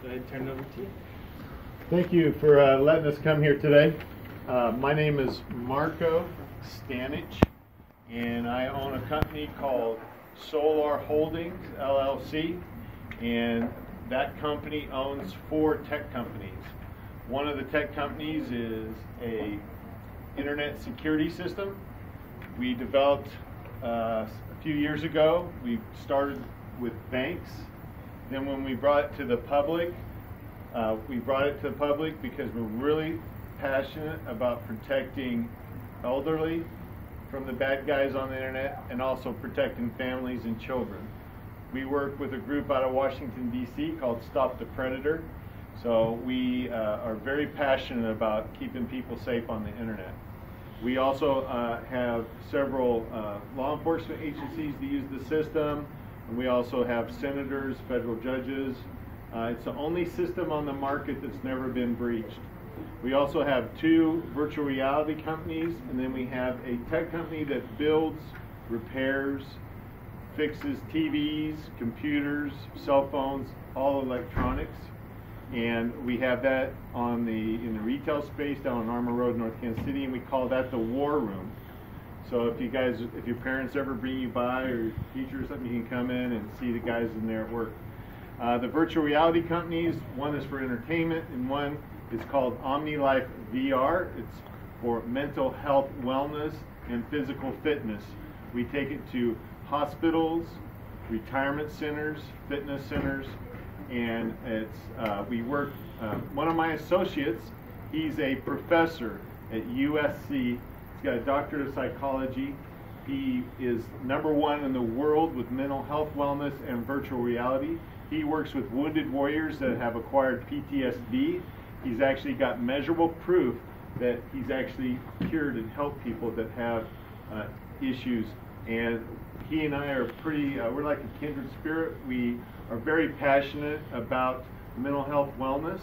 Go ahead and turn it over to you. Thank you for letting us come here today. My name is Marco Stanich, and I own a company called Solar Holdings, LLC, and that company owns 4 tech companies. One of the tech companies is a internet security system. We developed a few years ago. We started with banks. Then when we brought it to the public, because we're really passionate about protecting elderly from the bad guys on the internet and also protecting families and children. We work with a group out of Washington, D.C. called Stop the Predator. So we are very passionate about keeping people safe on the internet. We also have several law enforcement agencies that use the system, and we also have senators, federal judges. It's the only system on the market that's never been breached. We also have 2 virtual reality companies, and then we have a tech company that builds, repairs, fixes TVs, computers, cell phones, all electronics. And we have that in the retail space down on Armour Road, North Kansas City, and we call that the War Room. So if your parents ever bring you by, or your teacher or something, you can come in and see the guys in there at work. The virtual reality companies, one is for entertainment, and one is called OmniLife VR. It's for mental health, wellness, and physical fitness. We take it to hospitals, retirement centers, fitness centers, and we work. One of my associates, he's a professor at USC. He's got a doctorate of psychology. He is #1 in the world with mental health, wellness, and virtual reality. He works with wounded warriors that have acquired PTSD. He's actually got measurable proof that he's actually cured and helped people that have issues. And he and I are we're like a kindred spirit. We are very passionate about mental health wellness.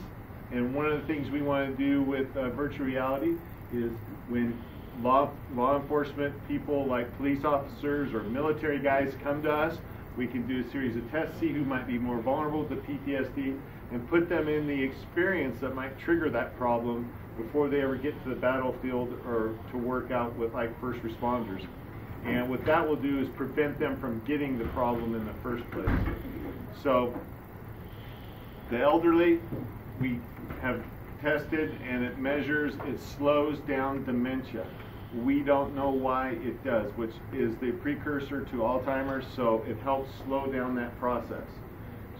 And one of the things we want to do with virtual reality is when law enforcement people like police officers or military guys come to us, we can do a series of tests, see who might be more vulnerable to PTSD, and put them in the experience that might trigger that problem before they ever get to the battlefield or to work out with like first responders. And what that will do is prevent them from getting the problem in the first place. So the elderly, we have tested, and it slows down dementia. We don't know why it does, which is the precursor to Alzheimer's, so it helps slow down that process.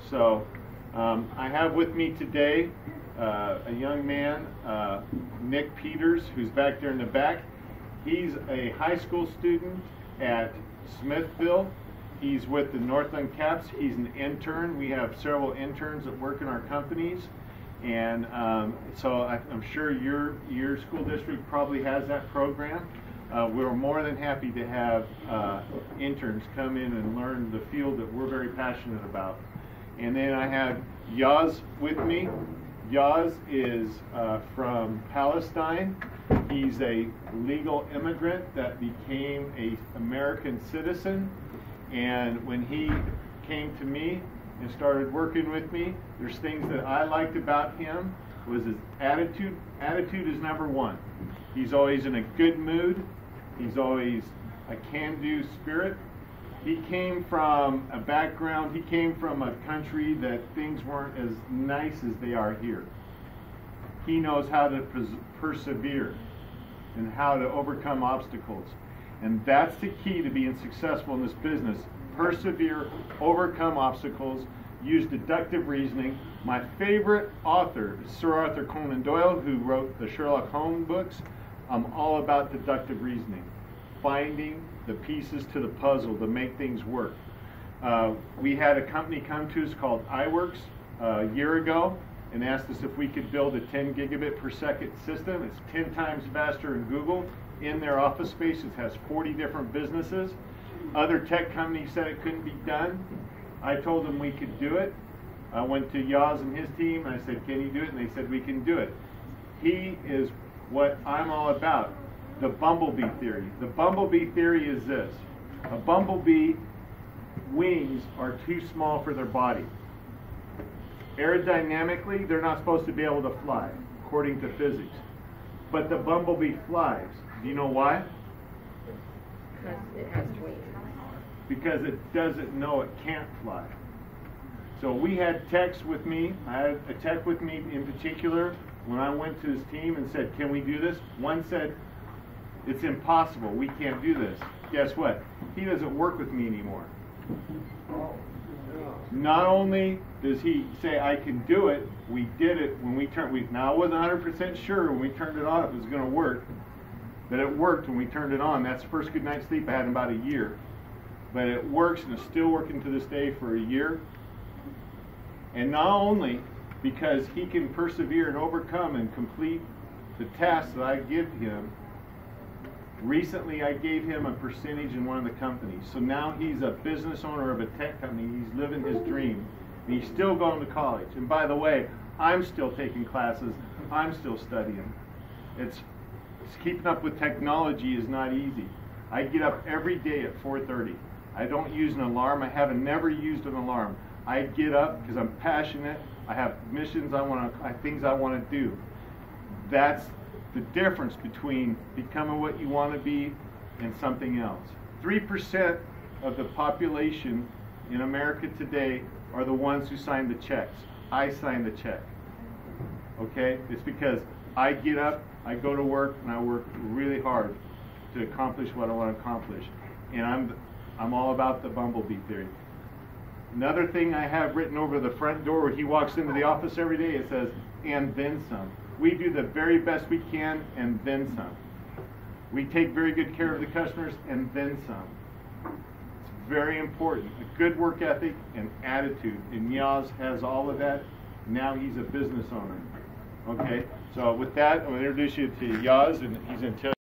So I have with me today a young man, Nick Peters, who's back there in the back. He's a high school student at Smithville. He's with the Northland Caps. He's an intern. We have several interns that work in our companies. And so I'm sure your school district probably has that program. We're more than happy to have interns come in and learn the field that we're very passionate about. And then I have Yaz with me. Yaz is from Palestine. He's a legal immigrant that became an American citizen. And when he came to me and started working with me, there's things that I liked about him was his attitude. Attitude is #1. He's always in a good mood. He's always a can-do spirit. He came from a country that things weren't as nice as they are here. He knows how to persevere and how to overcome obstacles. And that's the key to being successful in this business. Persevere, overcome obstacles, use deductive reasoning. My favorite author is Sir Arthur Conan Doyle, who wrote the Sherlock Holmes books. I'm all about deductive reasoning, finding the pieces to the puzzle to make things work. We had a company come to us called iWorks a year ago and asked us if we could build a 10 gigabit per second system. It's 10 times faster than Google. In their office space, it has 40 different businesses. Other tech companies said it couldn't be done. I told them we could do it. I went to Yaz and his team, and I said, can you do it? And they said, we can do it. He is what I'm all about, the bumblebee theory. The bumblebee theory is this. A bumblebee wings are too small for their body. Aerodynamically, they're not supposed to be able to fly, according to physics. But the bumblebee flies. Do you know why? Because it has wings. Because it doesn't know it can't fly. So we had techs with me. I had a tech with me in particular when I went to his team and said, can we do this? One said, it's impossible. We can't do this. Guess what? He doesn't work with me anymore. Not only does he say I can do it, we did it when we turned. Now I wasn't 100% sure when we turned it on it was going to work, but it worked when we turned it on. That's the first good night's sleep I had in about a year. But it works, and it's still working to this day for a year. And not only because he can persevere and overcome and complete the tasks that I give him. Recently, I gave him a percentage in one of the companies. So now he's a business owner of a tech company. He's living his dream. And he's still going to college. And by the way, I'm still taking classes. I'm still studying. It's keeping up with technology is not easy. I get up every day at 4:30. I don't use an alarm. I haven't never used an alarm. I get up because I'm passionate. I have missions things I want to do. That's the difference between becoming what you want to be and something else. 3% of the population in America today are the ones who sign the checks. I sign the check. Okay? It's because I get up, I go to work, and I work really hard to accomplish what I want to accomplish. And I'm all about the bumblebee theory. Another thing I have written over the front door where he walks into the office every day, it says, and then some. We do the very best we can, and then some. We take very good care of the customers, and then some. It's very important. A good work ethic and attitude. And Yaz has all of that. Now he's a business owner. Okay? So with that, I'm going to introduce you to Yaz, and he's going to tell you.